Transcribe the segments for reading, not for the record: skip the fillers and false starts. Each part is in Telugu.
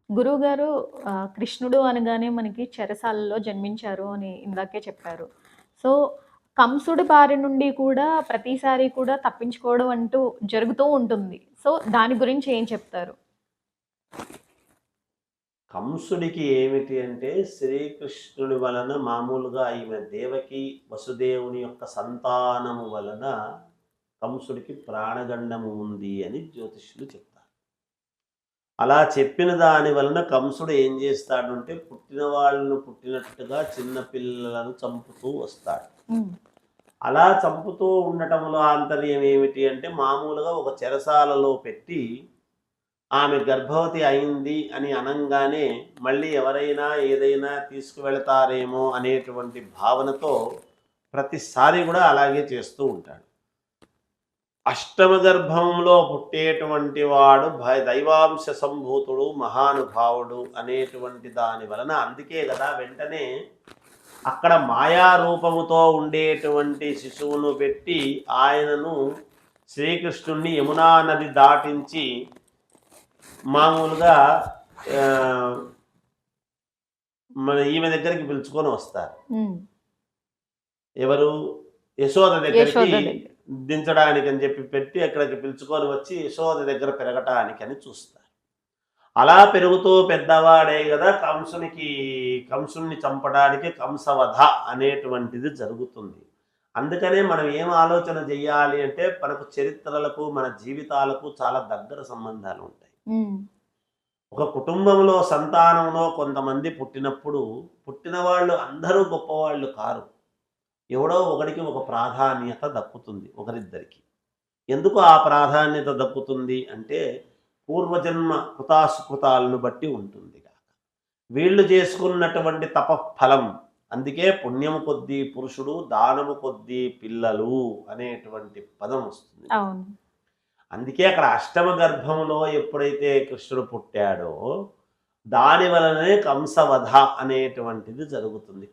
గురువుగారు కృష్ణుడు అనగానే మనకి చెరసాలలో జన్మించారు అని ఇందాకే చెప్పారు. సో, కంసుడి బారి నుండి కూడా ప్రతిసారి కూడా తప్పించుకోవడం అంటూ జరుగుతూ ఉంటుంది. సో, దాని గురించి ఏం చెప్తారు? కంసుడికి ఏమిటి అంటే శ్రీకృష్ణుడి వలన మామూలుగా ఈమె దేవకి వసుదేవుని యొక్క సంతానము వలన కంసుడికి ప్రాణగండము ఉంది అని జ్యోతిష్యులు చెప్తారు. అలా చెప్పిన దాని వలన కంసుడు ఏం చేస్తాడంటే పుట్టిన వాళ్ళను పుట్టినట్టుగా చిన్న పిల్లలను చంపుతూ వస్తాడు. హ్మ్. అలా చంపుతూ ఉండటంలో ఆంతర్యం ఏమిటి అంటే మామూలుగా ఒక చెరసాలలో పెట్టి ఆమె గర్భవతి అయింది అని అనంగానే మళ్ళీ ఎవరైనా ఏదైనా తీసుకువెళతారేమో అనేటువంటి భావనతో ప్రతిసారి కూడా అలాగే చేస్తూ ఉంటాడు. అష్టమ గర్భంలో పుట్టేటువంటి వాడు దైవాంశ సంభూతుడు మహానుభావుడు అనేటువంటి దాని వలన అందుకే కదా వెంటనే అక్కడ మాయారూపముతో ఉండేటువంటి శిశువును పెట్టి ఆయనను శ్రీకృష్ణుణ్ణి యమునా నది దాటించి మామూలుగా మన ఈమె దగ్గరికి పిలుచుకొని వస్తారు. ఎవరు? యశోద దగ్గరికి దించడానికి అని చెప్పి పెట్టి అక్కడికి పిలుచుకొని వచ్చి యశోద దగ్గర పెరగటానికి అని చూస్తారు. అలా పెరుగుతూ పెద్దవాడే కదా కంసుని చంపడానికి కంసవధ అనేటువంటిది జరుగుతుంది. అందుకనే మనం ఏం ఆలోచన చెయ్యాలి అంటే మనకు చరిత్రలకు మన జీవితాలకు చాలా దగ్గర సంబంధాలు ఉంటాయి. ఒక కుటుంబంలో సంతానంలో కొంతమంది పుట్టినప్పుడు పుట్టిన వాళ్ళు అందరూ గొప్పవాళ్ళు కారు. ఎవడో ఒకడికి ఒక ప్రాధాన్యత దక్కుతుంది, ఒకరిద్దరికి. ఎందుకు ఆ ప్రాధాన్యత దక్కుతుంది అంటే పూర్వజన్మ కృతాసుకృతాలను బట్టి ఉంటుంది కాక వీళ్ళు చేసుకున్నటువంటి తపఫలం. అందుకే పుణ్యము కొద్దీ పురుషుడు, దానము కొద్దీ పిల్లలు అనేటువంటి పదం వస్తుంది. అందుకే అక్కడ అష్టమ గర్భంలో ఎప్పుడైతే కృష్ణుడు పుట్టాడో దాని వలనే కంసవధ అనేటువంటిది జరుగుతుంది.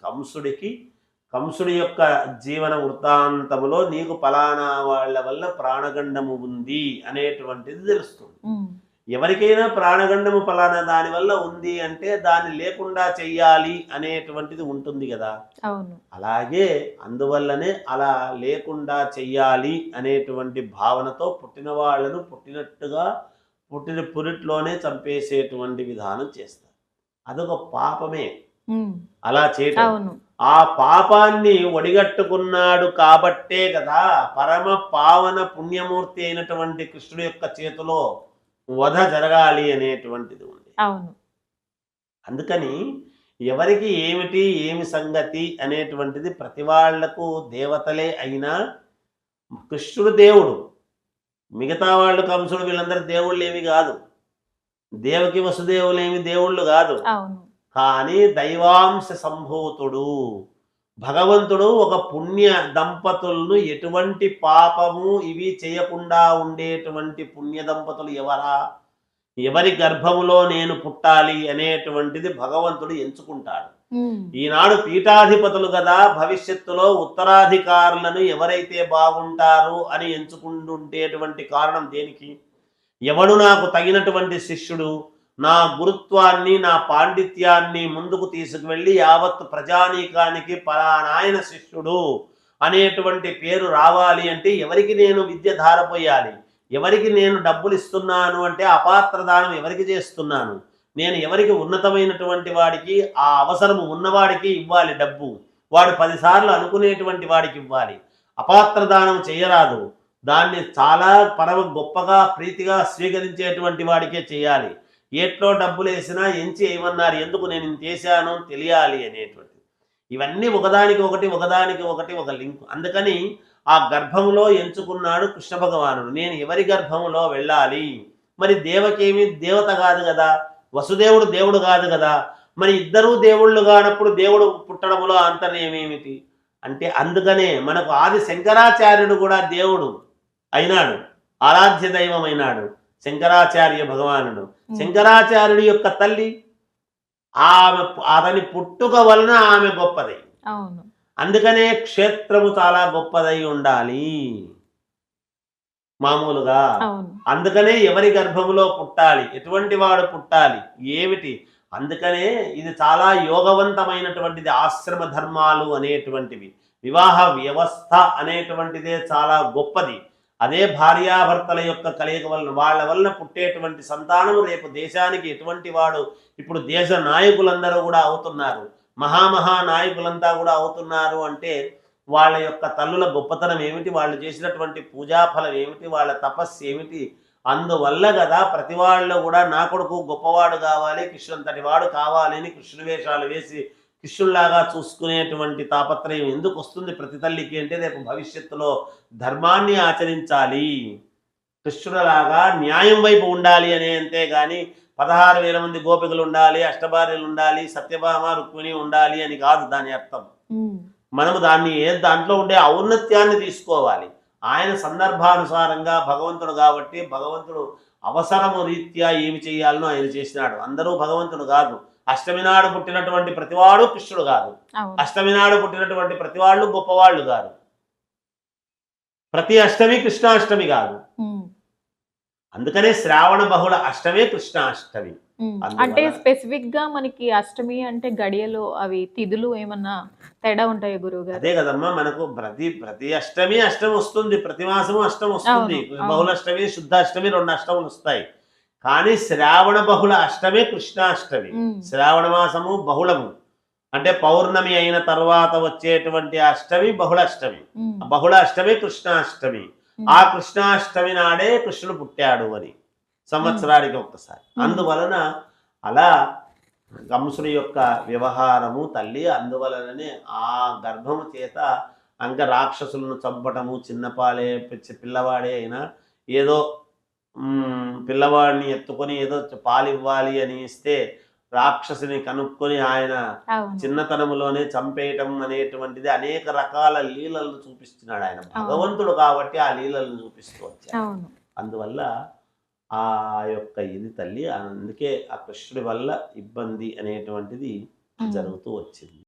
కంసుడి యొక్క జీవన వృత్తాంతములో నీకు ఫలానా వాళ్ళ వల్ల ప్రాణగండము ఉంది అనేటువంటిది తెలుస్తుంది. ఎవరికైనా ప్రాణగండము ఫలానా దాని వల్ల ఉంది అంటే దాన్ని లేకుండా చెయ్యాలి అనేటువంటిది ఉంటుంది కదా. అలాగే అందువల్లనే అలా లేకుండా చెయ్యాలి అనేటువంటి భావనతో పుట్టిన వాళ్ళను పుట్టినట్టుగా పుట్టిన పురిట్లోనే చంపేసేటువంటి విధానం చేస్తారు. అదొక పాపమే అలా చేయటం. ఆ పాపాన్ని ఒడిగట్టుకున్నాడు కాబట్టే కదా పరమ పావన పుణ్యమూర్తి అయినటువంటి కృష్ణుడి యొక్క చేతిలో వధ జరగాలి అనేటువంటిది ఉంది. అందుకని ఎవరికి ఏమి సంగతి అనేటువంటిది ప్రతి వాళ్లకు దేవతలే అయినా కృష్ణుడు దేవుడు, మిగతా వాళ్ళు కంసుడు వీళ్ళందరూ దేవుళ్ళు ఏమి కాదు, దేవకి వసుదేవులేమి దేవుళ్ళు కాదు. కానీ దైవాంశ సంభూతుడు భగవంతుడు ఒక పుణ్య దంపతులను ఎటువంటి పాపము ఇవి చేయకుండా ఉండేటువంటి పుణ్య దంపతులు ఎవరి గర్భములో నేను పుట్టాలి అనేటువంటిది భగవంతుడు ఎంచుకుంటాడు. ఈనాడు పీఠాధిపతులు కదా భవిష్యత్తులో ఉత్తరాధికారులను ఎవరైతే బాగుంటారు అని ఎంచుకుంటుండేటువంటి కారణం దేనికి? ఎవడు నాకు తగినటువంటి శిష్యుడు నా గురుత్వాన్ని నా పాండిత్యాన్ని ముందుకు తీసుకువెళ్ళి యావత్ ప్రజానీకానికి పలానాయన శిష్యుడు అనేటువంటి పేరు రావాలి అంటే ఎవరికి నేను విద్య ధారపోయాలి, ఎవరికి నేను డబ్బులు ఇస్తున్నాను అంటే అపాత్రదానం ఎవరికి చేస్తున్నాను, నేను ఎవరికి ఉన్నతమైనటువంటి వాడికి ఆ అవసరము ఉన్నవాడికి ఇవ్వాలి డబ్బు, వాడు 10 సార్లు అనుకునేటువంటి వాడికి ఇవ్వాలి. అపాత్రదానం చేయరాదు, దాన్ని చాలా పరమ గొప్పగా ప్రీతిగా స్వీకరించేటువంటి వాడికే చేయాలి. ఏట్లో డబ్బులు వేసినా ఎంచి ఏమన్నారు, ఎందుకు నేను ఇంత చేశాను తెలియాలి అనేటువంటిది. ఇవన్నీ ఒకదానికి ఒకటి ఒక లింక్. అందుకని ఆ గర్భంలో ఎంచుకున్నాడు కృష్ణ భగవానుడు, నేను ఎవరి గర్భంలో వెళ్ళాలి. మరి దేవకేమి దేవత కాదు కదా, వసుదేవుడు దేవుడు కాదు కదా, మరి ఇద్దరూ దేవుళ్ళు కానప్పుడు దేవుడు పుట్టడంలో అంతర్యమేమిటి అంటే అందుకనే మనకు ఆది శంకరాచార్యుడు కూడా దేవుడు అయినాడు, ఆరాధ్య దైవం అయినాడు శంకరాచార్య భగవానుడు. శంకరాచార్యుడి యొక్క తల్లి అతని పుట్టుక వలన ఆమె గొప్పది. అందుకనే క్షేత్రము చాలా గొప్పదై ఉండాలి. మామూలుగా. అవును. అందుకనే ఎవరి గర్భములో పుట్టాలి, ఎటువంటి వాడు పుట్టాలి, ఏమిటి, అందుకనే ఇది చాలా యోగవంతమైనటువంటిది. ఆశ్రమ ధర్మాలు అనేటువంటివి, వివాహ వ్యవస్థ అనేటువంటిదే చాలా గొప్పది. అదే భార్యాభర్తల యొక్క కలయిక వలన, వాళ్ళ వలన పుట్టేటువంటి సంతానము రేపు దేశానికి ఎటువంటి వాడు, ఇప్పుడు దేశ నాయకులందరూ కూడా అవుతున్నారు, మహామహా నాయకులంతా కూడా అవుతున్నారు అంటే వాళ్ళ యొక్క తల్లుల గొప్పతనం ఏమిటి, వాళ్ళు చేసినటువంటి పూజాఫలం ఏమిటి, వాళ్ళ తపస్సు ఏమిటి. అందువల్ల కదా ప్రతి వాళ్ళు కూడా నా కొడుకు గొప్పవాడు కావాలి, కృష్ణుడంతటి వాడు కావాలి అని కృష్ణుని వేషాలు వేసి కృష్ణుల్లాగా చూసుకునేటువంటి తాపత్రయం ఎందుకు వస్తుంది ప్రతి తల్లికి అంటే, రేపు భవిష్యత్తులో ధర్మాన్ని ఆచరించాలి, కృష్ణుడిలాగా న్యాయం వైపు ఉండాలి అనే, అంతేగాని 16,000 మంది గోపికలు ఉండాలి, అష్టభార్యలు ఉండాలి, సత్యభామ రుక్మిణి ఉండాలి అని కాదు దాని అర్థం. ఉమ్. మనము దాన్ని దాంట్లో ఉండే ఔన్నత్యాన్ని తీసుకోవాలి. ఆయన సందర్భానుసారంగా భగవంతుడు కాబట్టి భగవంతుడు అవసరము రీత్యా ఏమి చేయాలనో ఆయన చేసినాడు. అందరూ భగవంతుడు కాదు. అష్టమి నాడు పుట్టినటువంటి ప్రతివాడు కృష్ణుడు కాదు, అవును. అష్టమి నాడు పుట్టినటువంటి ప్రతివాళ్ళు గొప్పవాళ్ళు కాదు, ప్రతి అష్టమి కృష్ణాష్టమి కాదు. ఉమ్. అందుకనే శ్రావణ బహుళ అష్టమే కృష్ణాష్టమి. అంటే అందువల్ల స్పెసిఫిక్ గా మనకి అష్టమి అంటే గడియలో అవి తిథులు ఏమన్నా తేడా ఉంటాయి గురువు గారు? అదే కదమ్మా, మనకు ప్రతి అష్టమి అష్టమి వస్తుంది, ప్రతి మాసము అష్టమి వస్తుంది. అవును, అవును. బహుళాష్టమి శుద్ధాష్టమి 2 అష్టములు వస్తాయి. కానీ శ్రావణ బహుళ అష్టమే కృష్ణాష్టమి. శ్రావణ మాసము బహుళము అంటే పౌర్ణమి అయిన తర్వాత వచ్చేటువంటి అష్టమి బహుళాష్టమి. బహుళ అష్టమి కృష్ణాష్టమి. ఆ కృష్ణాష్టమి నాడే కృష్ణుడు పుట్టాడు అని సంవత్సరానికి ఒక్కసారి. అందువలన అలా కంసుడి యొక్క వ్యవహారము తల్లి, అందువలననే ఆ గర్భము చేత అంగ రాక్షసులను చంపటము, చిన్నపాలే పిల్లవాడే అయినా ఏదో పిల్లవాడిని ఎత్తుకొని ఏదో పాలివ్వాలి అని ఇస్తే రాక్షసుని కనుక్కొని ఆయన అవును. చిన్నతనములోనే చంపేయటం అనేటువంటిది అనేక రకాల లీలలను చూపిస్తున్నాడు. ఆయన అవును. భగవంతుడు కాబట్టి ఆ లీలలను చూపిస్తూ వచ్చాడు. అవును. అందువల్ల ఆ యొక్క ఇది తల్లి, అందుకే ఆ కృష్ణుడి వల్ల ఇబ్బంది అనేటువంటిది జరుగుతూ వచ్చింది.